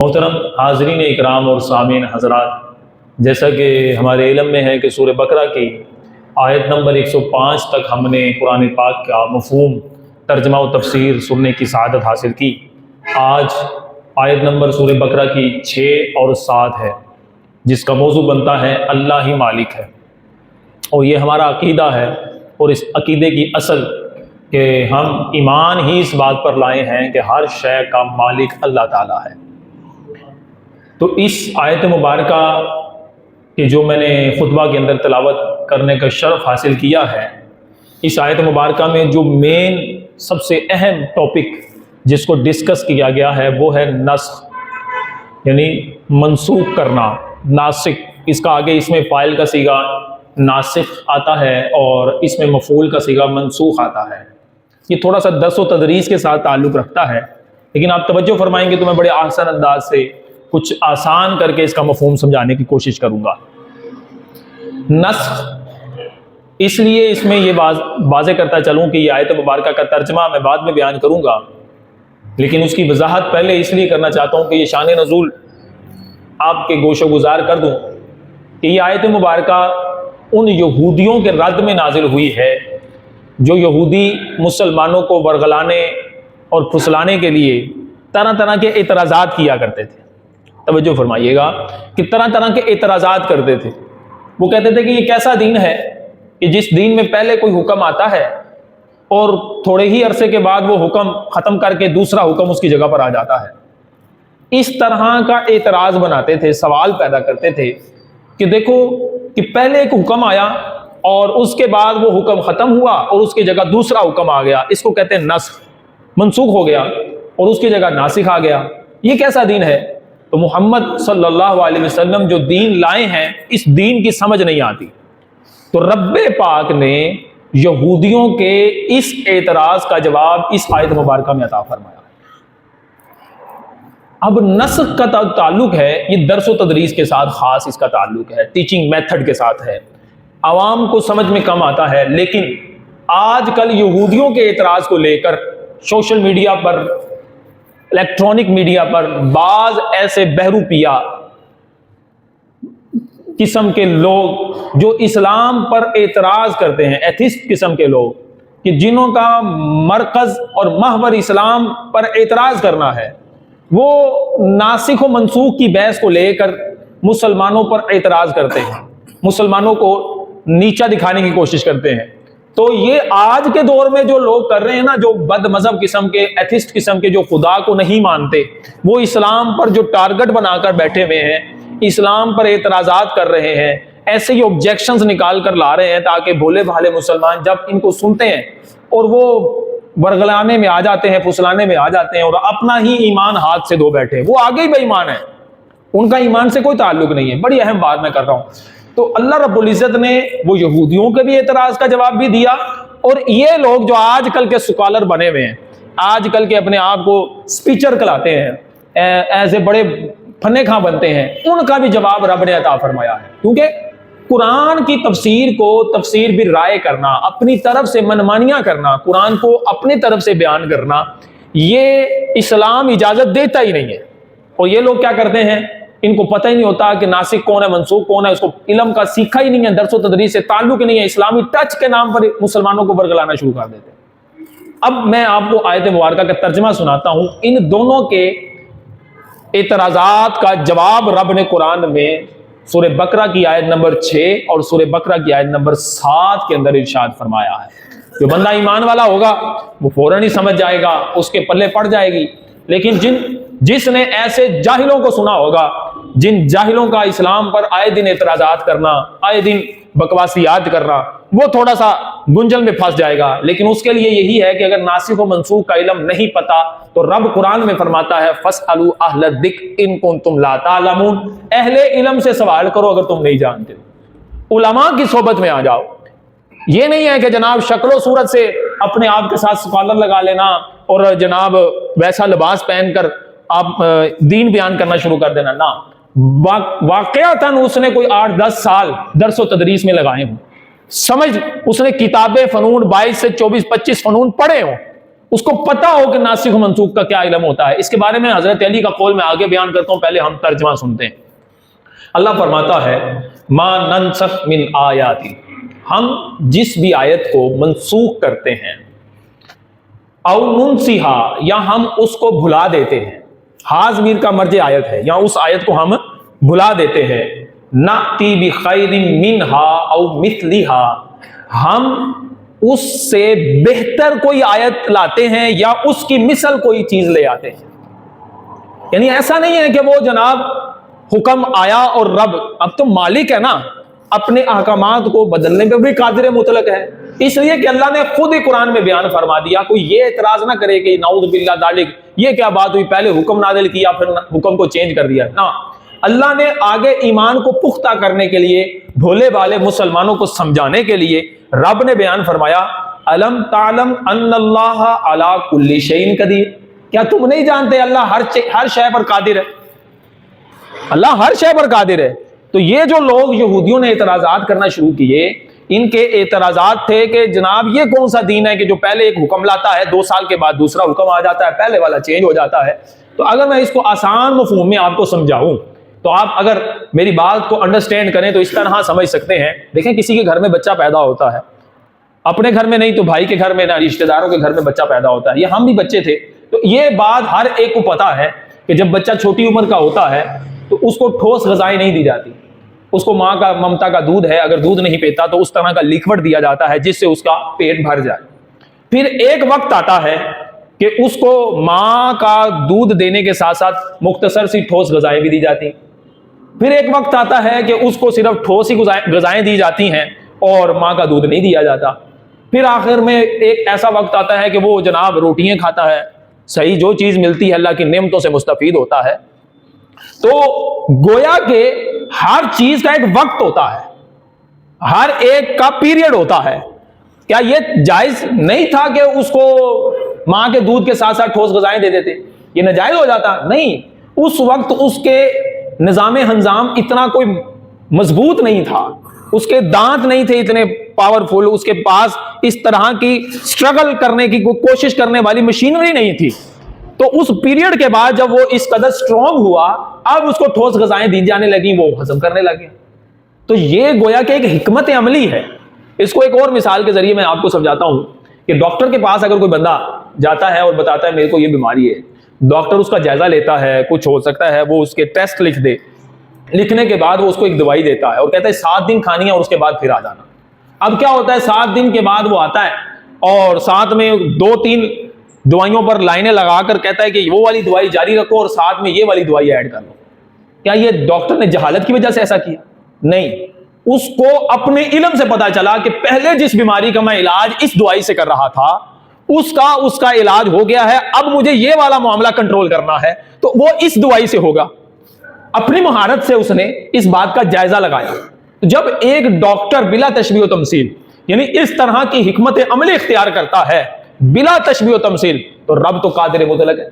محترم حاضرین اکرام اور سامعین حضرات، جیسا کہ ہمارے علم میں ہے کہ سورہ بقرہ کی آیت نمبر 105 تک ہم نے قرآن پاک کا مفہوم ترجمہ و تفسیر سننے کی سعادت حاصل کی۔ آج آیت نمبر سورہ بقرہ کی 6 اور 7 ہے، جس کا موضوع بنتا ہے اللہ ہی مالک ہے۔ اور یہ ہمارا عقیدہ ہے، اور اس عقیدے کی اصل کہ ہم ایمان ہی اس بات پر لائے ہیں کہ ہر شے کا مالک اللہ تعالیٰ ہے۔ تو اس آیت مبارکہ کہ جو میں نے خطبہ کے اندر تلاوت کرنے کا شرف حاصل کیا ہے، اس آیت مبارکہ میں جو مین سب سے اہم ٹاپک جس کو ڈسکس کیا گیا ہے وہ ہے نسخ، یعنی منسوخ کرنا، ناسخ۔ اس کا آگے اس میں فاعل کا صیغہ ناسخ آتا ہے اور اس میں مفعول کا صیغہ منسوخ آتا ہے۔ یہ تھوڑا سا درس و تدریس کے ساتھ تعلق رکھتا ہے، لیکن آپ توجہ فرمائیں گے تو میں بڑے آسان انداز سے کچھ آسان کر کے اس کا مفہوم سمجھانے کی کوشش کروں گا۔ نسخ، اس لیے اس میں یہ واضح کرتا چلوں کہ یہ آیت مبارکہ کا ترجمہ میں بعد میں بیان کروں گا، لیکن اس کی وضاحت پہلے اس لیے کرنا چاہتا ہوں کہ یہ شان نزول آپ کے گوش و گزار کر دوں کہ یہ آیت مبارکہ ان یہودیوں کے رد میں نازل ہوئی ہے جو یہودی مسلمانوں کو ورغلانے اور پھسلانے کے لیے طرح طرح کے اعتراضات کیا کرتے تھے۔ توجہ فرمائیے گا کہ طرح طرح کے اعتراضات کرتے تھے۔ وہ کہتے تھے کہ یہ کیسا دین ہے کہ جس دین میں پہلے کوئی حکم آتا ہے اور تھوڑے ہی عرصے کے بعد وہ حکم ختم کر کے دوسرا حکم اس کی جگہ پر آ جاتا ہے۔ اس طرح کا اعتراض بناتے تھے، سوال پیدا کرتے تھے کہ دیکھو کہ پہلے ایک حکم آیا اور اس کے بعد وہ حکم ختم ہوا اور اس کی جگہ دوسرا حکم آ گیا، اس کو کہتے ہیں نسخ، منسوخ ہو گیا اور اس کی جگہ ناسخ آ گیا۔ یہ کیسا دین ہے؟ تو محمد صلی اللہ علیہ وسلم جو دین لائے ہیں اس دین کی سمجھ نہیں آتی، تو رب پاک نے یہودیوں کے اس اعتراض کا جواب اس آیت مبارکہ میں عطا فرمایا۔ اب نسخ کا تعلق ہے، یہ درس و تدریس کے ساتھ خاص اس کا تعلق ہے، ٹیچنگ میتھڈ کے ساتھ ہے، عوام کو سمجھ میں کم آتا ہے، لیکن آج کل یہودیوں کے اعتراض کو لے کر سوشل میڈیا پر، الیکٹرانک میڈیا پر بعض ایسے بہروپیہ قسم کے لوگ جو اسلام پر اعتراض کرتے ہیں، ایتھسٹ قسم کے لوگ کہ جنہوں کا مرکز اور محور اسلام پر اعتراض کرنا ہے، وہ ناسخ و منسوخ کی بحث کو لے کر مسلمانوں پر اعتراض کرتے ہیں، مسلمانوں کو نیچا دکھانے کی کوشش کرتے ہیں۔ تو یہ آج کے دور میں جو لوگ کر رہے ہیں نا، جو بد مذہب قسم کے، ایتھسٹ قسم کے، جو خدا کو نہیں مانتے، وہ اسلام پر جو ٹارگٹ بنا کر بیٹھے ہوئے ہیں، اسلام پر اعتراضات کر رہے ہیں، ایسے ہی آبجیکشنز نکال کر لا رہے ہیں تاکہ بھولے بھالے مسلمان جب ان کو سنتے ہیں اور وہ ورغلانے میں آ جاتے ہیں، پھسلانے میں آ جاتے ہیں اور اپنا ہی ایمان ہاتھ سے دھو بیٹھے، وہ آگے ہی بے ایمان ہے، ان کا ایمان سے کوئی تعلق نہیں ہے۔ بڑی اہم بات میں کر رہا ہوں۔ تو اللہ رب العزت نے وہ یہودیوں کے بھی اعتراض کا جواب بھی دیا، اور یہ لوگ جو آج کل کے سکالر بنے ہوئے ہیں، آج کل کے اپنے آپ کو سپیچر کہلاتے ہیں، ایسے بڑے فنے خاں بنتے ہیں، ان کا بھی جواب رب نے عطا فرمایا ہے۔ کیونکہ قرآن کی تفسیر کو تفسیر بھی رائے کرنا، اپنی طرف سے منمانیاں کرنا، قرآن کو اپنی طرف سے بیان کرنا، یہ اسلام اجازت دیتا ہی نہیں ہے۔ اور یہ لوگ کیا کرتے ہیں، ان کو پتہ ہی نہیں ہوتا کہ ناسخ کون ہے، منسوخ کون ہے، اس کو علم کا سیکھا ہی نہیں ہے، درس و تدریس سے تعلق ہی نہیں ہے، اسلامی ٹچ کے نام پر مسلمانوں کو ورگلانا شروع کر دیتے ہیں۔ اب میں آپ کو آیت مبارکہ کا ترجمہ سناتا ہوں۔ ان دونوں کے اعتراضات کا جواب رب نے قرآن میں سورہ بقرہ کی آیت نمبر 6 اور سورہ بقرہ کی آیت نمبر 7 کے اندر ارشاد فرمایا ہے۔ جو بندہ ایمان والا ہوگا وہ فوراً ہی سمجھ جائے گا، اس کے پلے پڑ جائے گی، لیکن جس نے ایسے جاہلوں کو سنا ہوگا، جن جاہلوں کا اسلام پر آئے دن اعتراضات کرنا، آئے دن بکواسیات کرنا، وہ تھوڑا سا گنجل میں پھنس جائے گا۔ لیکن اس کے لیے یہی ہے کہ اگر ناسخ و منسوخ کا علم نہیں پتا تو رب قرآن میں فرماتا ہے فَاسْأَلُوا أَهْلَ الذِّكْرِ إِن كُنتُمْ لَا تَعْلَمُونَ، اہل علم سے سوال کرو اگر تم نہیں جانتے، علماء کی صحبت میں آ جاؤ۔ یہ نہیں ہے کہ جناب شکل و صورت سے اپنے آپ کے ساتھ سکالر لگا لینا اور جناب ویسا لباس پہن کر آپ دین بیان کرنا شروع کر دینا، نہ، واقعتاً اس نے کوئی 8-10 سال درس و تدریس میں لگائے ہوں، سمجھ اس نے کتابیں فنون 22 سے 24-25 فنون پڑھے ہوں، اس کو پتا ہو کہ ناسخ و منسوخ کا کیا علم ہوتا ہے. اس کے بارے میں حضرت علی کا قول میں آگے بیان کرتا ہوں، پہلے ہم ترجمہ سنتے ہیں. اللہ فرماتا ہے ما ننسخ من آیات، ہم جس بھی آیت کو منسوخ کرتے ہیں، او ننسیہا یا ہم اس کو بھلا دیتے ہیں، ہا ضمیر کا مرجع آیت ہے، یا اس آیت کو ہم بھلا دیتے ہیں، نأتی بخیر منہا او مثلہا، ہم اس سے بہتر کوئی آیت لاتے ہیں یا اس کی مثل کوئی چیز لے آتے ہیں. یعنی ایسا نہیں ہے کہ وہ جناب حکم آیا اور رب اب تو مالک ہے نا، اپنے احکامات کو بدلنے پہ بھی قادر مطلق ہے، اس لیے کہ اللہ نے خود ہی قرآن میں بیان فرما دیا. کوئی یہ اعتراض نہ کرے کہ نعوذ باللہ ذالک، یہ کیا بات ہوئی، پہلے حکم نازل کیا پھر حکم کو چینج کر دیا. نہ، اللہ نے آگے ایمان کو پختہ کرنے کے لیے، بھولے بالے مسلمانوں کو سمجھانے کے لیے رب نے بیان فرمایا الم تعلم ان اللہ علی کل شیء قدیر، کیا تم نہیں جانتے اللہ ہر شے پر قادر ہے، اللہ ہر شے پر قادر ہے. تو یہ جو لوگ یہودیوں نے اعتراضات کرنا شروع کیے، ان کے اعتراضات تھے کہ جناب یہ کون سا دین ہے کہ جو پہلے ایک حکم لاتا ہے 2 سال کے بعد دوسرا حکم آ جاتا ہے، پہلے والا چینج ہو جاتا ہے. تو اگر میں اس کو آسان مفہوم میں آپ کو سمجھاؤں تو آپ اگر میری بات کو انڈرسٹینڈ کریں تو اس طرح سمجھ سکتے ہیں. دیکھیں کسی کے گھر میں بچہ پیدا ہوتا ہے، اپنے گھر میں نہیں تو بھائی کے گھر میں، نہ رشتہ داروں کے گھر میں بچہ پیدا ہوتا ہے، یہ ہم بھی بچے تھے. تو یہ بات ہر ایک کو پتا ہے کہ جب بچہ چھوٹی عمر کا ہوتا ہے تو اس کو ٹھوس غذائیں نہیں دی جاتی، اس کو ماں کا ممتا کا دودھ ہے، اگر دودھ نہیں پیتا تو اس طرح کا لیکوڈ دیا جاتا ہے جس سے اس کا پیٹ بھر جائے. پھر ایک وقت آتا ہے کہ اس کو ماں کا دودھ دینے کے ساتھ ساتھ مختصر سی ٹھوس غذائیں بھی دی جاتی ہیں. پھر ایک وقت آتا ہے کہ اس کو صرف ٹھوس ہی غذائیں دی جاتی ہیں اور ماں کا دودھ نہیں دیا جاتا. پھر آخر میں ایک ایسا وقت آتا ہے کہ وہ جناب روٹیاں کھاتا ہے، صحیح جو چیز ملتی ہے اللہ کی نعمتوں سے مستفید ہوتا ہے. تو گویا کہ ہر چیز کا ایک وقت ہوتا ہے، ہر ایک کا پیریڈ ہوتا ہے. کیا یہ جائز نہیں تھا کہ اس کو ماں کے دودھ کے ساتھ ساتھ ٹھوس غذائیں دے دیتے؟ یہ ناجائز ہو جاتا؟ نہیں. اس وقت اس کے نظام ہنظام اتنا کوئی مضبوط نہیں تھا، اس کے دانت نہیں تھے اتنے پاورفل، اس کے پاس اس طرح کی سٹرگل کرنے کی کوشش کرنے والی مشینری نہیں تھی. تو اس پیریڈ کے بعد جب وہ اس قدر سٹرونگ ہوا، اب اس کو ٹھوس غذائیں دی جانے لگیں، وہ ہضم کرنے لگے. تو یہ گویا کہ ایک حکمت عملی ہے. اس کو ایک اور مثال کے ذریعے میں آپ کو سمجھاتا ہوں کہ ڈاکٹر کے پاس اگر کوئی بندہ جاتا ہے اور بتاتا ہے میرے کو یہ بیماری ہے، ڈاکٹر اس کا جائزہ لیتا ہے، کچھ ہو سکتا ہے وہ اس کے ٹیسٹ لکھ دے، لکھنے کے بعد وہ اس کو ایک دوائی دیتا ہے اور کہتا ہے 7 دن کھانی ہے اور اس کے بعد پھر آ جانا. اب کیا ہوتا ہے، 7 دن کے بعد وہ آتا ہے اور ساتھ میں 2-3 دوائیوں پر لائنیں لگا کر کہتا ہے کہ وہ والی دوائی جاری رکھو اور ساتھ میں یہ والی دوائی ایڈ کر لو. کیا یہ ڈاکٹر نے جہالت کی وجہ سے ایسا کیا؟ نہیں. اس کو اپنے علم سے پتا چلا کہ پہلے جس بیماری کا میں علاج اس دوائی سے کر رہا تھا اس کا علاج ہو گیا ہے، اب مجھے یہ والا معاملہ کنٹرول کرنا ہے تو وہ اس دوائی سے ہوگا. اپنی مہارت سے اس نے اس بات کا جائزہ لگایا. جب ایک ڈاکٹر بلا تشبیہ و تمثیل یعنی اس طرح کی حکمت عملی اختیار کرتا ہے بلا تشبیہ و تمثیل، تو رب تو قادر مطلق ہے،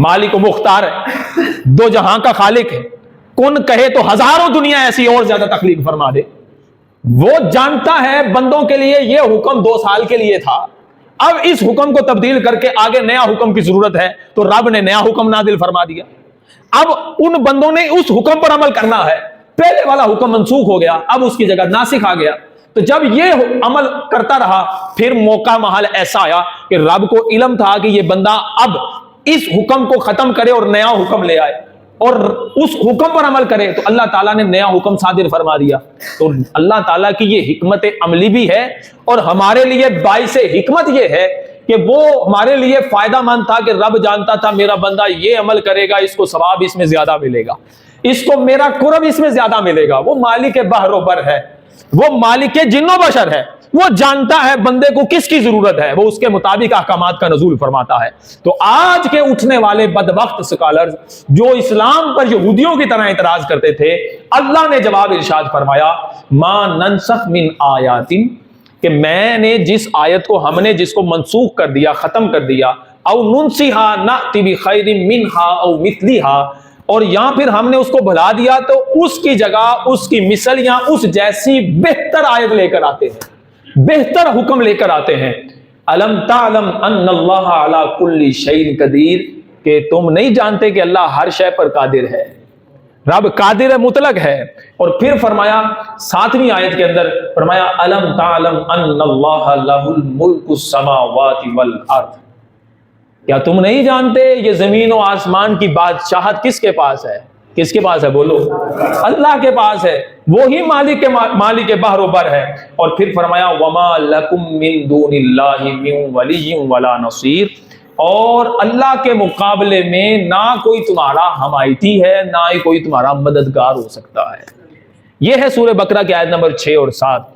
مالک و مختار ہے، 2 جہاں کا خالق ہے. کن کہے تو ہزاروں دنیا ایسی اور زیادہ تخلیق فرما دے. وہ جانتا ہے بندوں کے لیے یہ حکم 2 سال کے لیے تھا، اب اس حکم کو تبدیل کر کے آگے نیا حکم کی ضرورت ہے تو رب نے نیا حکم نازل فرما دیا. اب ان بندوں نے اس حکم پر عمل کرنا ہے، پہلے والا حکم منسوخ ہو گیا، اب اس کی جگہ ناسخ آ گیا. تو جب یہ عمل کرتا رہا پھر موقع محل ایسا آیا کہ رب کو علم تھا کہ یہ بندہ اب اس حکم کو ختم کرے اور نیا حکم لے آئے اور اس حکم پر عمل کرے، تو اللہ تعالیٰ نے نیا حکم صادر فرما دیا. تو اللہ تعالیٰ کی یہ حکمت عملی بھی ہے اور ہمارے لیے باعث حکمت یہ ہے کہ وہ ہمارے لیے فائدہ مند تھا کہ رب جانتا تھا میرا بندہ یہ عمل کرے گا، اس کو ثواب اس میں زیادہ ملے گا، اس کو میرا قرب اس میں زیادہ ملے گا. وہ مالک بحر و بر ہے، وہ مالک جن و بشر ہے، وہ جانتا ہے بندے کو کس کی ضرورت ہے، وہ اس کے مطابق احکامات کا نزول فرماتا ہے. تو آج کے اٹھنے والے بدبخت سکالرز جو اسلام پر یہودیوں کی طرح اعتراض کرتے تھے، اللہ نے جواب ارشاد فرمایا ما ننسخ من آیات، کہ میں نے جس آیت کو ہم نے جس کو منسوخ کر دیا، ختم کر دیا، او ننسیہا نأتی بخیر منہا او مثلیہا، اور یا پھر ہم نے اس کو بھلا دیا تو اس کی جگہ اس کی مثل یا اس جیسی بہتر آیت لے کر آتے ہیں، بہتر حکم لے کر آتے ہیں. الم تعلم ان اللہ علی کل شیء قدیر، کہ تم نہیں جانتے کہ اللہ ہر شے پر قادر ہے، رب قادر مطلق ہے۔ اور پھر فرمایا 7ویں آیت کے اندر فرمایا الم تعلم ان اللہ لہ الملک السماوات والارض، کیا تم نہیں جانتے یہ زمین و آسمان کی بادشاہت کس کے پاس ہے؟ کس کے پاس ہے؟ بولو، اللہ کے پاس ہے، وہی مالک بحر و بر ہے۔ اور پھر فرمایا وما لکم من دون اللہ من ولی ولا نصیر، اور اللہ کے مقابلے میں نہ کوئی تمہارا حمایتی ہے، نہ ہی کوئی تمہارا مددگار ہو سکتا ہے۔ یہ ہے سورہ بقرہ کی آیت نمبر 6 اور 7۔